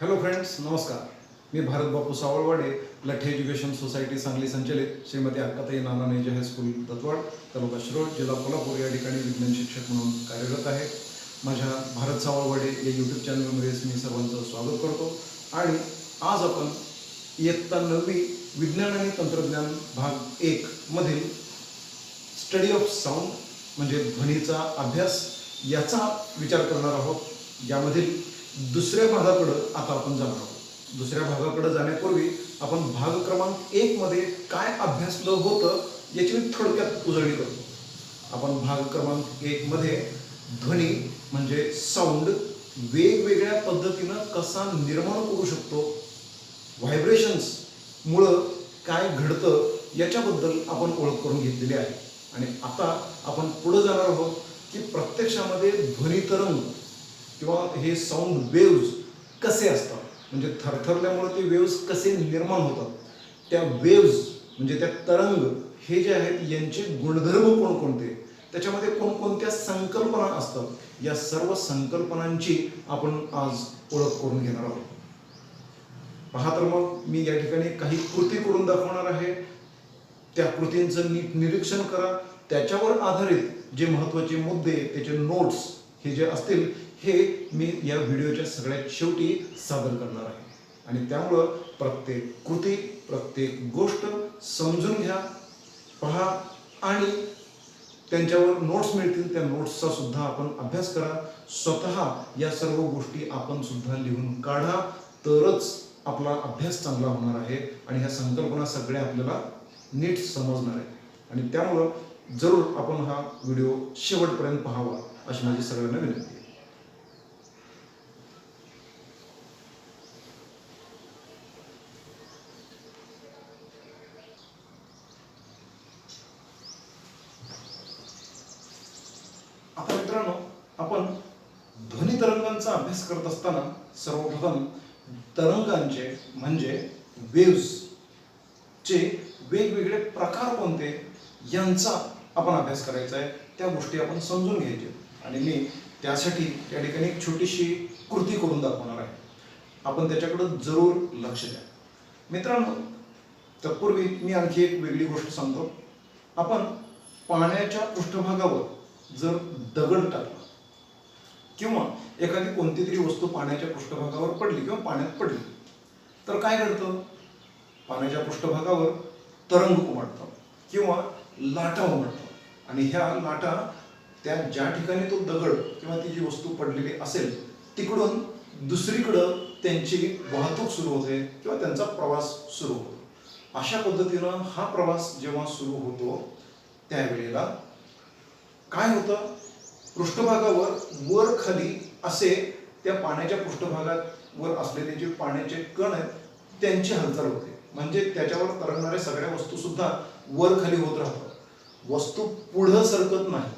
Hello friends, नमस्कार. मी भारत बापू Savalwade, Latthe education society Sangli संचलित Shrimati Akkatai नानानेजे high school Dattawad, तालुका शिरोळ, जिल्हा कोल्हापूर या ठिकाणी विज्ञान शिक्षक म्हणून कार्यरत आहे. माझ्या भारत सावळवाडे या यूट्यूब चॅनलमध्ये मी सर्वांचं स्वागत करतो. आणि आज आपण इयत्ता 9वी विज्ञान आणि तंत्रज्ञान भाग 1 मधील स्टडी ऑफ साऊंड म्हणजे ध्वनीचा अभ्यास याचा विचार करणार आहोत. यामधील दुसऱ्या भागाकडं आता आपण जाणार आहोत. दुसऱ्या भागाकडे जाण्यापूर्वी आपण भाग क्रमांक 1 मध्ये काय अभ्यासलं होतं याची मी थोडक्यात उजळणी करतो. आपण भाग क्रमांक 1 मध्ये ध्वनी म्हणजे साऊंड वेगवेगळ्या पद्धतीनं कसा निर्माण करू शकतो, व्हायब्रेशन्स मुळे काय घडतं याच्याबद्दल आपण ओळख करून घेतलेली आहे. आणि आता आपण पुढे जाणार आहोत की प्रत्यक्षामध्ये ध्वनी तरंग किंवा हे साऊंड वेव्ज कसे असतात, म्हणजे थरथरल्यामुळे ते वेव्ज कसे निर्माण होतात, त्या वेव्ज म्हणजे त्या तरंग हे जे आहेत यांचे गुणधर्म कोणकोणते, त्याच्यामध्ये कोणकोणत्या संकल्पना असतात, या सर्व संकल्पनांची आपण आज ओळख करून घेणार आहोत. पहा तर मग मी या ठिकाणी काही कृती करून दाखवणार आहे. त्या कृतींचं नीट निरीक्षण करा. त्याच्यावर आधारित जे महत्त्वाचे मुद्दे, त्याचे नोट्स हे जे असतील हे मी या व्हिडिओच्या सगळ्यात शेवटी सादर करणार आहे. आणि त्यामुळं प्रत्येक कृती, प्रत्येक गोष्ट समजून घ्या, पहा आणि त्यांच्यावर नोट्स मिळतील, त्या नोट्सचा सुद्धा आपण अभ्यास करा. स्वतः या सर्व गोष्टी आपण सुद्धा लिहून काढा, तरच आपला अभ्यास चांगला होणार आहे आणि ह्या संकल्पना सगळ्या आपल्याला नीट समजणार आहे. आणि त्यामुळं जरूर आपण हा व्हिडिओ शेवटपर्यंत पाहावा अशी माझी सगळ्यांना विनंती आहे. आता मित्रांनो, आपण ध्वनी तरंगांचा अभ्यास करत असताना सर्वप्रथम तरंगांचे म्हणजे वेव्स चे वेगवेगळे प्रकार कोणते यांचा आपण अभ्यास करायचा आहे. त्या गोष्टी आपण समजून घ्यायच्या आणि मी त्यासाठी या ठिकाणी एक छोटीशी कृती करून दाखवणार आहे. आपण त्याच्याकडे जरूर लक्ष द्या. मित्रांनो, तत्पूर्वी मी आणखी एक वेगळी गोष्ट सांगतो. आपण पाण्याच्या पृष्ठभागावर जर दगड टाकला किंवा एखादी कोणती तरी वस्तू पाण्याच्या पृष्ठभागावर पडली किंवा पाण्यात पडली तर काय घडतं? पाण्याच्या पृष्ठभागावर तरंग उमटतात किंवा लाटा उमटतात आणि ह्या लाटा त्या ज्या ठिकाणी तो दगड किंवा ती जी वस्तू पडलेली असेल तिकडून दुसरीकडं त्यांची वाहतूक सुरू होते किंवा त्यांचा प्रवास सुरू होतो. अशा पद्धतीनं हा प्रवास जेव्हा सुरू होतो त्यावेळेला काय होतं? पृष्ठभागावर वर खाली असे त्या पाण्याच्या पृष्ठभागात वर असलेले जे पाण्याचे कण आहेत त्यांची हालचाल होते. म्हणजे त्याच्यावर तरंगणाऱ्या सगळ्या वस्तू सुद्धा वर खाली होत राहतात. वस्तू पुढं सरकत नाही,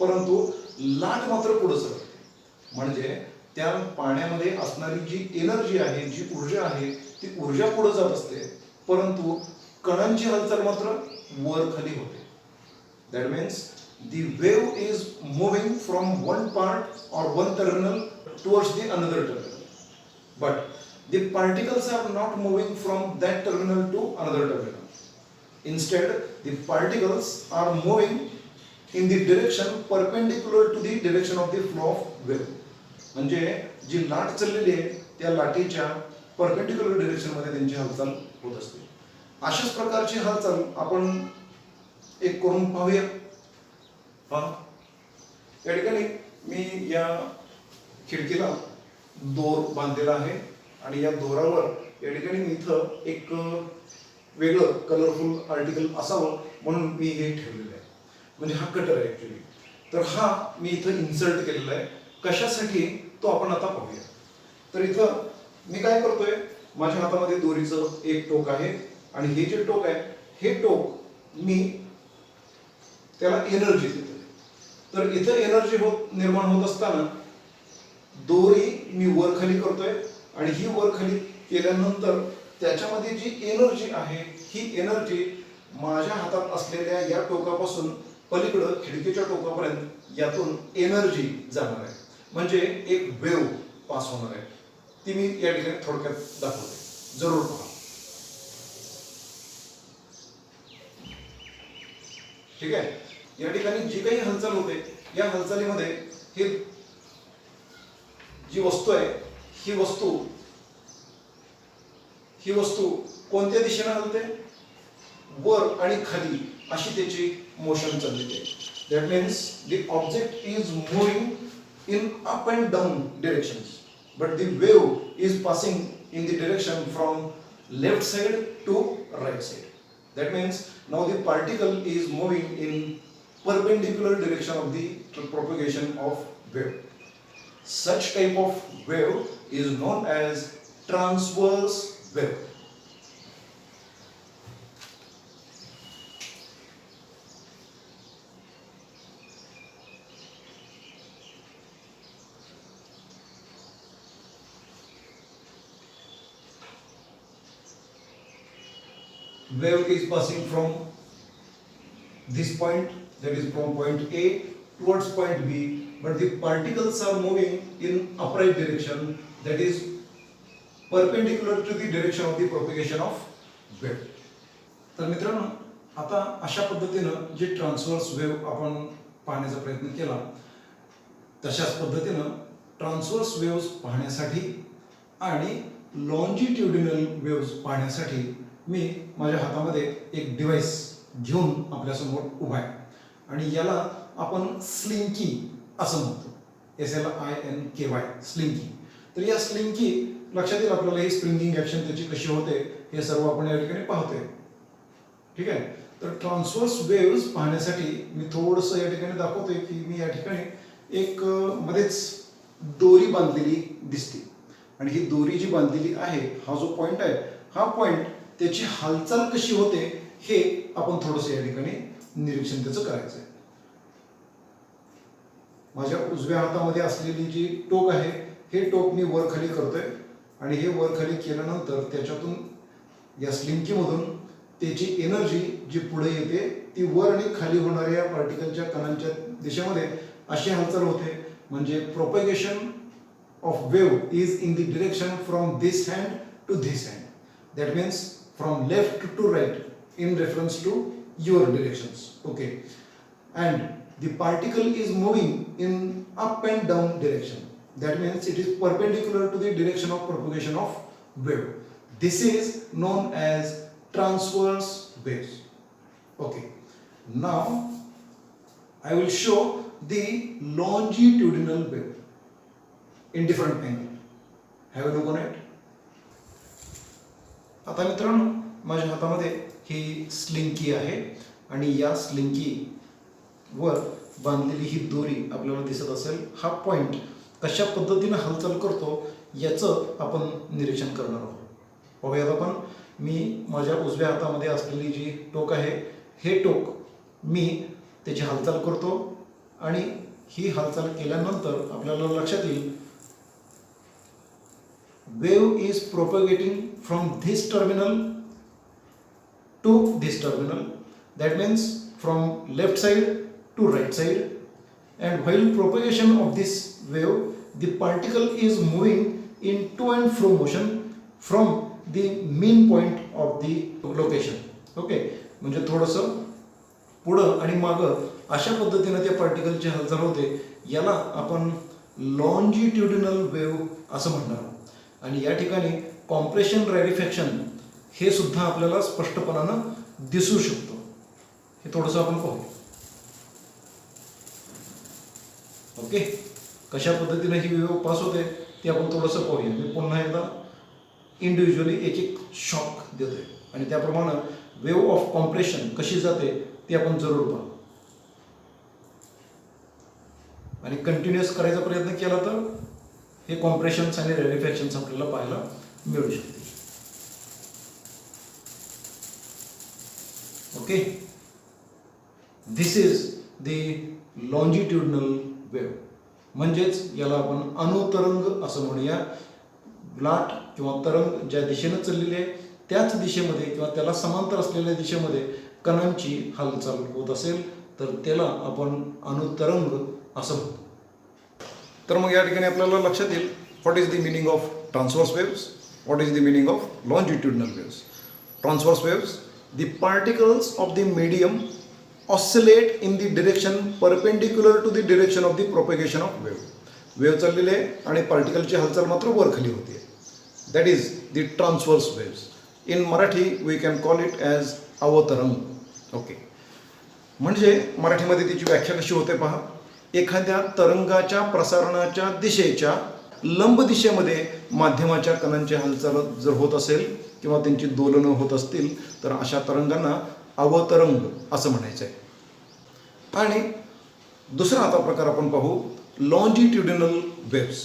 परंतु लाट मात्र पुढं सरकते. म्हणजे त्या पाण्यामध्ये असणारी जी एनर्जी आहे, जी ऊर्जा आहे, ती ऊर्जा पुढे जात असते, परंतु कणांची हालचाल मात्र वर खाली होते. That means the wave is moving from one part or one terminal towards the another terminal, but the particles are not moving from that terminal to another terminal. Instead, the particles are moving in the direction perpendicular to the direction of the flow of wave. म्हणजे जी लाट चाललेली आहे त्या लाटेच्या perpendicular direction मध्ये त्यांची हालचाल होत असते. अशाच प्रकारची हालचाल आपण एक करून पाहूया. या ठिकाणी मी या खिडकीला दोर बांधलेला आहे आणि या दोरावर या ठिकाणी मी इथं एक वेगळं कलरफुल आर्टिकल असावं म्हणून मी हे ठेवलेलं आहे. म्हणजे हा कटर आहे ऍक्च्युली. तर हा मी इथं इन्सर्ट केलेला आहे. कशासाठी तो आपण आता पाहूया. तर इथं मी काय करतोय, माझ्या हातामध्ये दोरीचं एक टोक आहे आणि हे जे टोक आहे हे टोक मी त्याला एनर्जी देतो. तर इथं एनर्जी निर्माण होत असताना दोरी मी वर खाली करतोय आणि ही वर खाली केल्यानंतर त्याच्यामध्ये जी एनर्जी आहे ही एनर्जी माझ्या हातात असलेल्या या टोकापासून पलीकडं खिडकीच्या टोकापर्यंत यातून एनर्जी जाणार आहे. म्हणजे एक वेव्ह पास होणार आहे. ती मी या ठिकाणी थोडक्यात दाखवते, जरूर पहा. ठीक आहे. या ठिकाणी जी काही हालचाल होते या हालचालीमध्ये ही जी वस्तू आहे ही वस्तू कोणत्या दिशेने हलते, वर आणि खाली अशी त्याची मोशन चाललेली आहे. That means the object is moving in up and down directions, but the wave is passing in the direction from left side to right side. That means now the particle is moving in perpendicular direction of the propagation of wave. Such type of wave is known as transverse wave. Wave is passing from this point, that is from point A towards point B, but the particles are moving in upright direction, that is perpendicular to the direction of the propagation of wave. तर मित्रांनो, आता अशा पद्धतीनं जे transverse wave आपण पाहण्याचा प्रयत्न केला, तशाच पद्धतीनं ट्रान्सव्हर्स वेव्स पाहण्यासाठी आणि लॉन्जिट्युडिनल वेव्स पाहण्यासाठी मी माझ्या हातामध्ये एक डिव्हाइस घेऊन आपल्यासमोर उभा आहे आणि याला आपण स्लिंकी असं म्हणतो. SLINKY, slinky. तर या स्लिंकी लक्षात येईल आपल्याला ही स्प्रिंगिंग ऍक्शन त्याची कशी होते हे सर्व आपण या ठिकाणी पाहतोय. ठीक आहे. तर ट्रान्सव्हर्स वेव्स पाहण्यासाठी मी थोडंसं या ठिकाणी दाखवतोय की मी या ठिकाणी एक मध्येच दोरी बांधलेली दिसते आणि ही दोरी जी बांधलेली आहे, हा जो पॉइंट आहे, हा पॉइंट त्याची हालचाल कशी होते हे आपण थोडंसं या ठिकाणी निरीक्षण त्याचं करायचं आहे. माझ्या उजव्या हातामध्ये असलेली जी टोक आहे हे टोक मी वर खाली करतोय आणि हे वर खाली केल्यानंतर त्याच्यातून या स्लिंकीमधून त्याची एनर्जी जी पुढे येते ती वर आणि खाली होणाऱ्या पार्टिकलच्या कणांच्या दिशेमध्ये अशी हालचाल होते. म्हणजे propagation of wave is in the direction from this hand to this hand. That means from left to right in reference to your directions. Okay, and the particle is moving in up and down direction. That means it is perpendicular to the direction of propagation of wave. This is known as transverse waves. Okay, now I will show the longitudinal wave in different angle. Have a look on it. आता मित्रांनो, माझ्या हातामध्ये ही slinky आहे आणि या slinky वर बांधलेली ही दोरी आपल्याला दिसत असेल. हा पॉइंट कशा पद्धतीने हालचाल करतो याचं आपण निरीक्षण करणार आहोत. पाहूयात आपण. मी माझ्या उजव्या हातामध्ये असलेली जी टोक आहे हे टोक मी त्याची हालचाल करतो आणि ही हालचाल केल्यानंतर आपल्याला लक्षात येईल wave is propagating from this terminal to this terminal. That means from left side to right side. And while propagation of this wave, the particle is moving in to and fro motion from the mean point of the location. Okay, म्हणजे थोडंसं पुढं आणि मागं अशा पद्धतीने त्या पार्टिकलची हालचाल होते. याला आपण लॉन्जिट्युडिनल वेव्ह असं म्हणणार आहोत. आणि या ठिकाणी कॉम्प्रेशन रॅरिफॅक्शन हे सुद्धा आपल्याला स्पष्टपणानं दिसू शकतो. हे थोडंसं आपण पाहू. ओके, कशा पद्धतीने ही वेव्ह पास होते ते आपण थोडंसं पाहूया. मी पुन्हा एकदा इंडिव्हिज्युअली एक एक शॉक देतोय आणि त्याप्रमाणे वेव्ह ऑफ कॉम्प्रेशन कशी जाते ते आपण जरूर पाहू. आणि कंटिन्युअस करायचा प्रयत्न केला तर हे कॉम्प्रेशन्स आणि रॅरिफॅक्शन्स आपल्याला पाहायला मिळू शकते. Okay, this is the longitudinal wave. म्हणजेच याला आपण अनुतरंग असं म्हणूया. लाट किंवा तरंग ज्या दिशेने चाललेली आहे त्याच दिशेमध्ये किंवा त्याला समांतर असलेल्या दिशेमध्ये कणांची हालचाल होत असेल तर त्याला आपण अनुतरंग असं म्हणतो. तर मग या ठिकाणी आपल्याला लक्षात येईल what is the meaning of transverse waves. What is the meaning of longitudinal waves? Transverse waves, the particles of the medium oscillate in the direction perpendicular to the direction of the propagation of wave. Wave चाललेली आहे आणि पार्टिकलची हालचाल मात्र वर खाली होते. That is the transverse waves. In Marathi we can call it as अवतरंग. ओके, म्हणजे मराठीमध्ये तिची व्याख्या कशी होते पहा. एखाद्या तरंगाच्या प्रसारणाच्या दिशेच्या लंब दिशेमध्ये माध्यमाच्या कणांची हालचाल जर होत असेल किंवा त्यांची दोलनं होत असतील तर अशा तरंगांना अवतरंग असं म्हणायचं आहे. आणि दुसरा आता प्रकार आपण पाहू, लॉन्जिट्युडिनल वेव्स,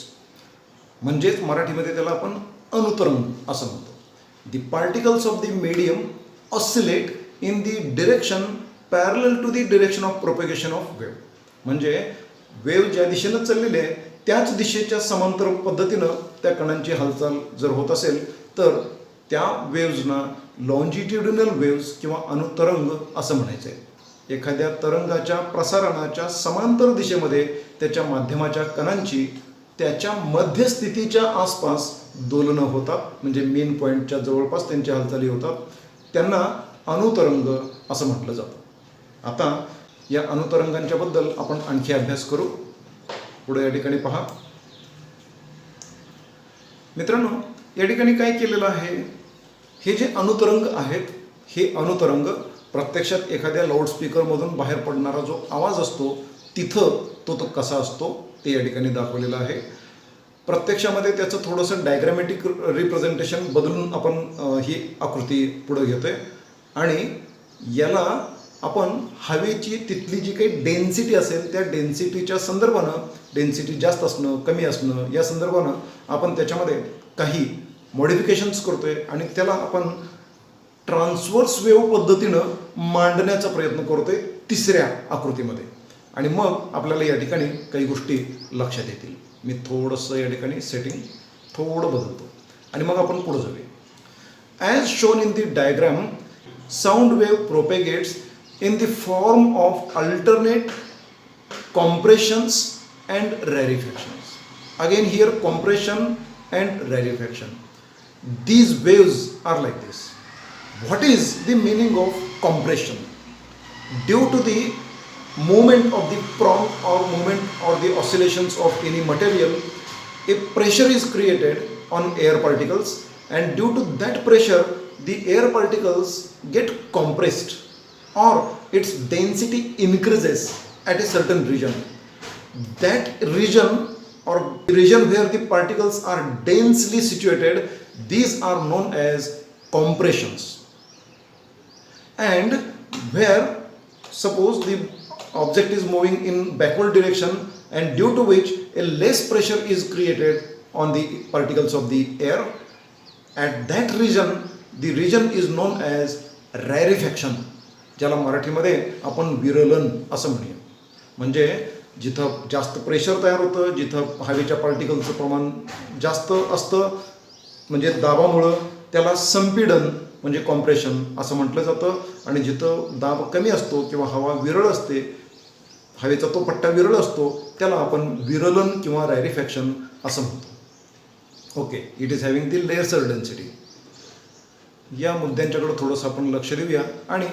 म्हणजेच मराठीमध्ये त्याला आपण अनुतरंग असं म्हणतो. The particles of the medium oscillate in the direction parallel to the direction of propagation of wave. म्हणजे वेव्ह ज्या दिशेनं चाललेली आहे त्याच दिशेच्या समांतर पद्धतीनं त्या कणांची हालचाल जर होत असेल तर त्या वेव्हजना लॉन्जिट्युडिनल वेव्स किंवा अनुतरंग असं म्हणायचं आहे. एखाद्या तरंगाच्या प्रसारणाच्या समांतर दिशेमध्ये त्याच्या माध्यमाच्या कणांची त्याच्या मध्यस्थितीच्या आसपास दोलनं होतात, म्हणजे मेन पॉईंटच्या जवळपास त्यांच्या हालचाली होतात, त्यांना अनुतरंग असं म्हटलं जातं. आता या अनुतरंगांच्या बद्दल आपण आणखी अभ्यास करू. पुढे या ठिकाणी पहा मित्रांनो, या ठिकाणी काय केलेलं आहे, हे जे अनुतरंग आहेत हे अनुतरंग प्रत्यक्षात एखाद्या लाऊडस्पीकरमधून बाहेर पडणारा जो आवाज असतो तिथं तो कसा असतो ते या ठिकाणी दाखवलेलं आहे. प्रत्यक्षामध्ये त्याचं थोडंसं डायग्रॅमॅटिक रिप्रेझेंटेशन बदलून आपण ही आकृती पुढे घेतोय आणि याला आपण हवेची तिथली जी काही डेन्सिटी असेल त्या डेन्सिटीच्या संदर्भानं, डेन्सिटी जास्त असणं कमी असणं या संदर्भानं आपण त्याच्यामध्ये काही मॉडिफिकेशन्स करतोय आणि त्याला आपण ट्रान्सवर्स वेव्ह पद्धतीनं मांडण्याचा प्रयत्न करतोय तिसऱ्या आकृतीमध्ये. आणि मग आपल्याला या ठिकाणी काही गोष्टी लक्षात येतील. मी थोडंसं या ठिकाणी सेटिंग थोडं बदलतो आणि मग आपण पुढे जाऊया. As shown in the diagram, sound wave propagates in the form of alternate compressions and rarefactions. Again here compression and rarefaction. These waves are like this. What is the meaning of compression? Due to the movement of the prompt or movement or the oscillations of any material, a pressure is created on air particles, and due to that pressure the air particles get compressed or its density increases at a certain region. That region or region where the particles are densely situated, these are known as compressions. And where suppose the object is moving in backward direction and due to which a less pressure is created on the particles of the air, at that region the region is known as rarefaction, ज्याला मराठीमध्ये आपण विरलन असं म्हणूया. म्हणजे जिथं जास्त pressure तयार होतं, जिथं हवेच्या पार्टिकलचं प्रमाण जास्त असतं म्हणजे दाबामुळं त्याला संपीडन म्हणजे कॉम्प्रेशन असं म्हटलं जातं. आणि जिथं दाब कमी असतो किंवा हवा विरळ असते, हवेचा तो पट्टा विरळ असतो, त्याला आपण विरलन किंवा रॅरिफॅक्शन असं म्हणतो. Okay, it is having the lesser density. या मुद्द्यांच्याकडे थोडंसं आपण लक्ष देऊया. आणि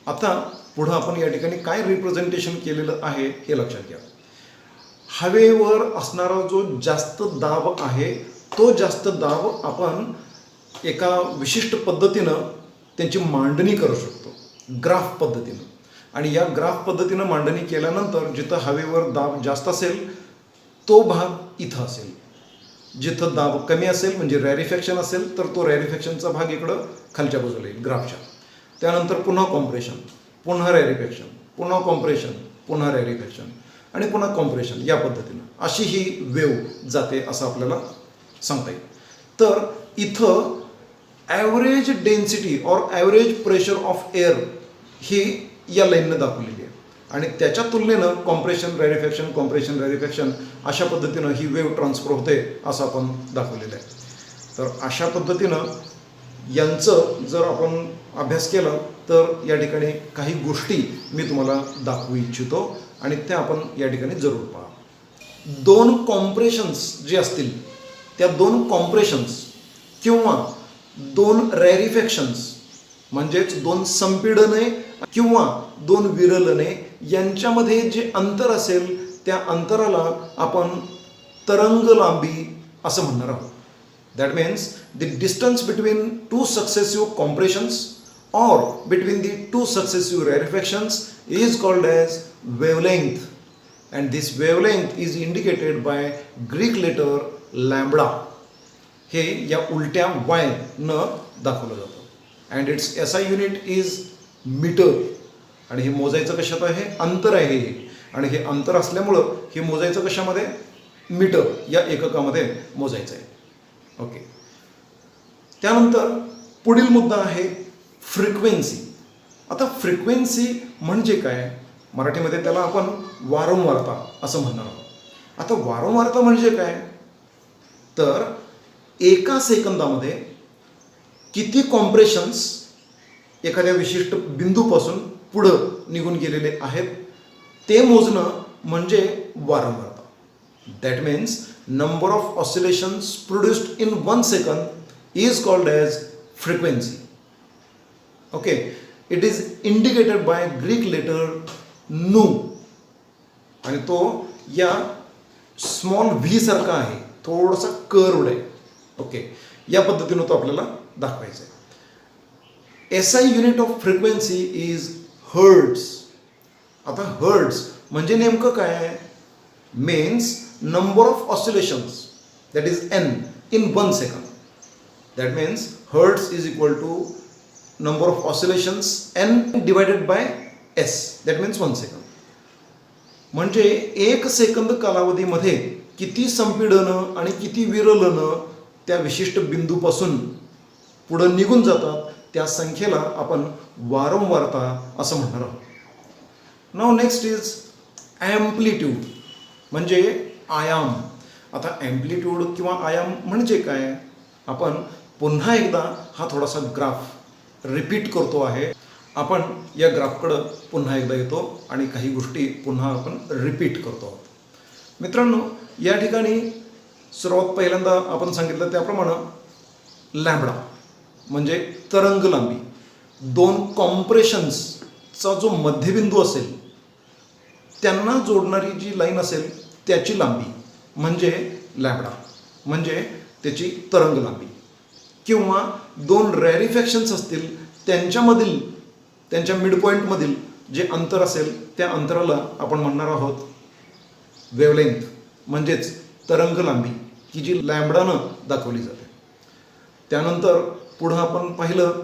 आता पुढं आपण या ठिकाणी काय रिप्रेझेंटेशन केलेलं आहे हे लक्षात घ्या. हवेवर असणारा जो जास्त दाब आहे तो जास्त दाब आपण एका विशिष्ट पद्धतीनं त्यांची मांडणी करू शकतो, ग्राफ पद्धतीनं. आणि या ग्राफ पद्धतीनं मांडणी केल्यानंतर जिथं हवेवर दाब जास्त असेल तो भाग इथं असेल, जिथं दाब कमी असेल म्हणजे रॅरिफॅक्शन असेल तर तो रॅरिफॅक्शनचा भाग इकडं खालच्या बाजूला येईल ग्राफच्या. त्यानंतर पुन्हा कॉम्प्रेशन, पुन्हा रॅरिफॅक्शन, पुन्हा कॉम्प्रेशन, पुन्हा रॅरिफॅक्शन आणि पुन्हा कॉम्प्रेशन, या पद्धतीनं अशी ही वेव्ह जाते असं आपल्याला सांगता येईल. तर इथं ॲव्हरेज डेन्सिटी और ॲव्हरेज प्रेशर ऑफ एअर ही या लाईननं दाखवलेली आहे आणि त्याच्या तुलनेनं कॉम्प्रेशन रॅरिफॅक्शन कॉम्प्रेशन रॅरिफॅक्शन अशा पद्धतीनं ही वेव्ह ट्रान्सफर होते असं आपण दाखवलेलं आहे. तर अशा पद्धतीनं यांचं जर आपण अभ्यास केला तर या ठिकाणी काही गोष्टी मी तुम्हाला दाखवू इच्छितो आणि त्या आपण या ठिकाणी जरूर पहा. दोन कॉम्प्रेशन्स जे असतील त्या दोन कॉम्प्रेशन्स किंवा दोन रॅरिफॅक्शन्स म्हणजेच दोन संपीडने किंवा दोन विरलने यांच्यामध्ये जे अंतर असेल त्या अंतराला आपण तरंग लांबी असं म्हणणार आहोत. That means the distance between two successive compressions or between the two successive rarefactions is called as wavelength, and this wavelength is indicated by Greek letter lambda. हे या उलट्या y न दाखवलं जातं and its SI unit is meter. आणि हे मोजायचं कशात आहे? अंतर आहे हे, आणि हे अंतर असल्यामुळं हे मोजायचं कशामध्ये? मीटर या एककामध्ये मोजायचं आहे. ओके, त्यानंतर पुढील मुद्दा आहे फ्रिक्वेन्सी. आता फ्रिक्वेन्सी म्हणजे काय? मराठीमध्ये त्याला आपण वारंवारता असं म्हणणार आहोत. आता वारंवारता म्हणजे काय? तर एका सेकंदामध्ये किती कॉम्प्रेशन्स एखाद्या विशिष्ट बिंदूपासून पुढं निघून गेलेले आहेत ते मोजणं म्हणजे वारंवारता. That means number of oscillations produced in 1 second is called as frequency. Okay, it is indicated by Greek letter nu, आणि तो या स्मॉल व्ही सारखा आहे, थोडासा कर्वड आहे. ओके, या पद्धतीनं तो आपल्याला दाखवायचा आहे. SI unit of frequency is hertz. आता हर्ट्स म्हणजे नेमकं काय आहे? Means number of oscillations that is n in 1 second. That means hertz is equal to number of oscillations n divided by s, that means 1 second. म्हणजे 1 second कालावधीमध्ये किती संपीडनं आणि किती विरलनं त्या विशिष्ट बिंदूपासून पुढं निघून जातात त्या संख्येला आपण वारंवारता असं म्हणणार आहोत. नाव नेक्स्ट इज ॲम्प्लिट्यूड म्हणजे आयाम. आता ॲम्प्लिट्यूड किंवा आयाम म्हणजे काय? आपण पुन्हा एकदा हा थोडासा ग्राफ रिपीट करतो आहे. आपण या ग्राफकडं पुन्हा एकदा येतो आणि काही गोष्टी पुन्हा आपण रिपीट करतो आहोत. मित्रांनो, या ठिकाणी सर्वात पहिल्यांदा आपण सांगितलं त्याप्रमाणे लॅम्बडा म्हणजे तरंग लांबी, दोन कॉम्प्रेशन्सचा जो मध्यबिंदू असेल त्यांना जोडणारी जी लाईन असेल त्याची लांबी म्हणजे लॅम्बडा म्हणजे त्याची तरंग लांबी, किंवा दोन रॅरिफॅक्शन्स असतील त्यांच्या मिडपॉईंटमधील जे अंतर असेल त्या अंतराला आपण म्हणणार आहोत वेवलेंथ म्हणजेच तरंग लांबी, की जी लॅम्बडानं दाखवली जाते. त्यानंतर पुढं आपण पाहिलं,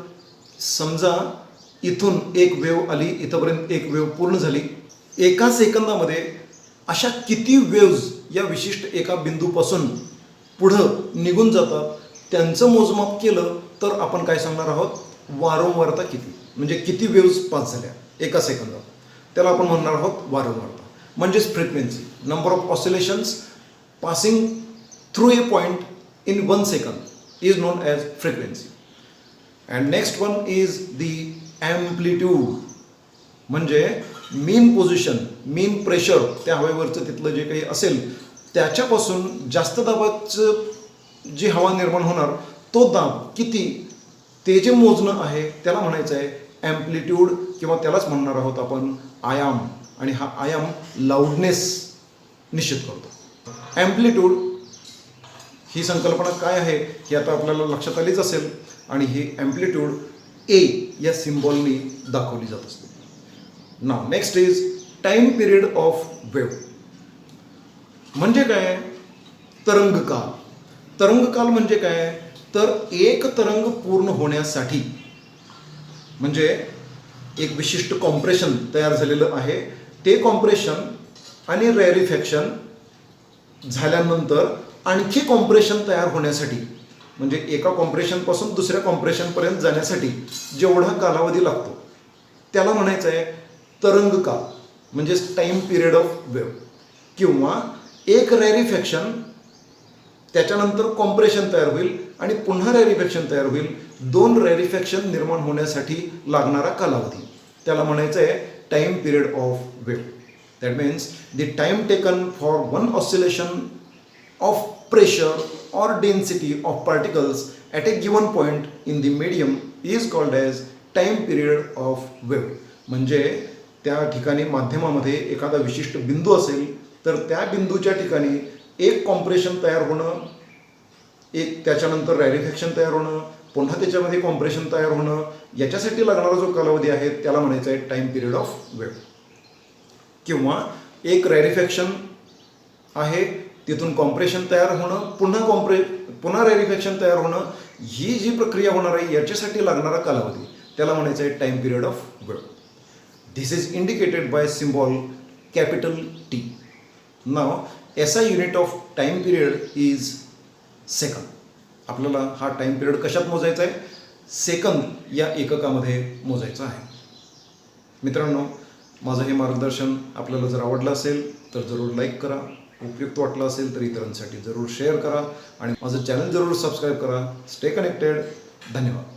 समजा इथून एक वेव आली, इथंपर्यंत एक वेव पूर्ण झाली. एका सेकंदामध्ये अशा किती वेव्ज या विशिष्ट एका बिंदूपासून पुढं निघून जातात त्यांचं मोजमाप केलं तर आपण काय सांगणार आहोत? वारंवारता किती, म्हणजे किती वेव्ज पास झाल्या एका सेकंदात, त्याला आपण म्हणणार आहोत वारंवारता म्हणजेच frequency. Number of oscillations passing through a point in 1 second is non as frequency. And next one is the amplitude म्हणजे मीन पोझिशन, मीन प्रेशर, त्या हवेवरचं तिथलं जे काही असेल त्याच्यापासून जास्त दाबाचं जी हवा निर्माण होणार तो दाब किती ते जे मोजणं आहे त्याला म्हणायचं आहे ॲम्प्लिट्यूड, किंवा त्यालाच म्हणणार आहोत आपण आयाम. आणि हा आयाम लाऊडनेस निश्चित करतो. ॲम्प्लिट्यूड ही संकल्पना काय आहे हे आता आपल्याला लक्षात आलीच असेल, आणि ही ॲम्प्लिट्यूड ए या सिम्बॉलनी दाखवली जात असते. Now next is time period of wave म्हणजे काय? तरंगकाल. तरंगकाल म्हणजे काय? तर एक तरंग पूर्ण होण्यासाठी म्हणजे एक विशिष्ट कॉम्प्रेशन तयार झालेलं आहे, ते कॉम्प्रेशन आणि रॅरिफॅक्शन झाल्यानंतर आणखी कॉम्प्रेशन तयार होण्यासाठी म्हणजे एका कॉम्प्रेशनपासून दुसऱ्या कॉम्प्रेशनपर्यंत जाण्यासाठी जेवढा कालावधी लागतो त्याला म्हणायचं आहे तरंगकाल म्हणजेच टाईम पिरियड ऑफ वेव्ह. किंवा एक रॅरिफॅक्शन त्याच्यानंतर कॉम्प्रेशन तयार होईल आणि पुन्हा रॅरिफॅक्शन तयार होईल, दोन रॅरिफॅक्शन निर्माण होण्यासाठी लागणारा कालावधी त्याला म्हणायचं आहे time period of wave. That means the time taken for one oscillation of pressure or density of particles at a given point in the medium is called as time period of wave. म्हणजे त्या ठिकाणी माध्यमामध्ये एखादा विशिष्ट बिंदू असेल तर त्या बिंदूच्या ठिकाणी एक कॉम्प्रेशन तयार होणं, एक त्याच्यानंतर रॅरिफॅक्शन तयार होणं, पुन्हा त्याच्यामध्ये कॉम्प्रेशन तयार होणं, याच्यासाठी लागणारा जो कालावधी आहे त्याला म्हणायचं आहे टाईम पिरियड ऑफ वेव्ह. किंवा एक रॅरिफॅक्शन आहे, तिथून कॉम्प्रेशन तयार होणं, पुन्हा रॅरिफॅक्शन तयार होणं, ही जी प्रक्रिया होणार आहे याच्यासाठी लागणारा कालावधी त्याला म्हणायचं आहे time period of wave. This is indicated by symbol capital T. Now, SI unit of time period is second. आपल्याला हा टाइम पिरियड कशात मोजायचा आहे? सेकंद या एककामध्ये मोजायचा आहे. मित्रांनो, माझं हे मार्गदर्शन आपल्याला जर आवडलं असेल तर जरूर लाईक करा, उपयुक्त वाटलं असेल तर इतरांसाठी जरूर शेअर करा आणि माझं चॅनल जरूर सबस्क्राईब करा. Stay connected. धन्यवाद.